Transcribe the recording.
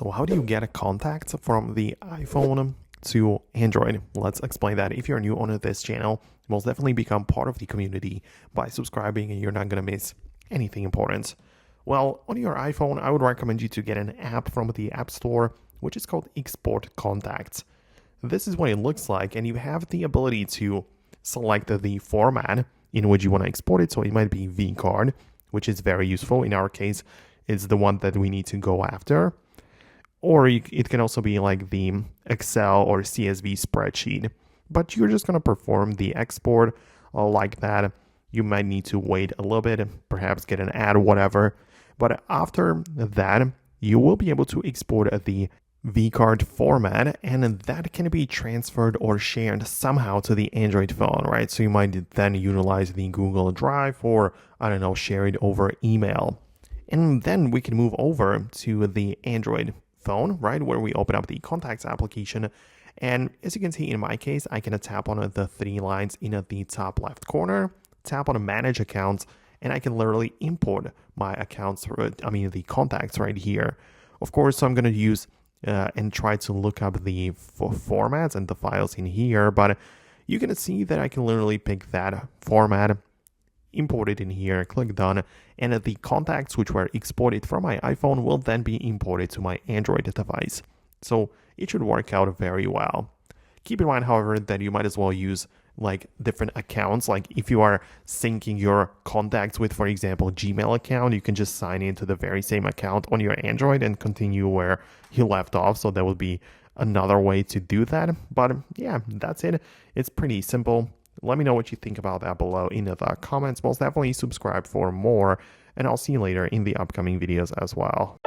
So how do you get a contact from the iPhone to Android? Let's explain that. If you're new on this channel, most definitely become part of the community by subscribing and you're not going to miss anything important. Well, on your iPhone, I would recommend you to get an app from the App Store, which is called Export Contacts. This is what it looks like, and you have the ability to select the format in which you want to export it. So it might be vCard, which is very useful. In our case, it's the one that we need to go after. Or it can also be like the Excel or CSV spreadsheet. But you're just going to perform the export like that. You might need to wait a little bit, perhaps get an ad, whatever. But after that, you will be able to export the vCard format, and that can be transferred or shared somehow to the Android phone, right? So you might then utilize the Google Drive or, I don't know, share it over email. And then we can move over to the Android phone, right, where we open up the Contacts application. And as you can see, in my case, I can tap on the three lines in the top left corner, tap on Manage Accounts, and I can literally import my accounts, the contacts right here. Of course, so I'm going to use and try to look up the formats and the files in here, but you can see that I can literally pick that format, import it in here, click done, and the contacts which were exported from my iPhone will then be imported to my Android device. So it should work out very well. Keep in mind, however, that you might as well use like different accounts. Like if you are syncing your contacts with, for example, Gmail account, you can just sign into the very same account on your Android and continue where you left off. So that would be another way to do that. But yeah, that's it. It's pretty simple. Let me know what you think about that below in the comments. Most definitely subscribe for more, and I'll see you later in the upcoming videos as well.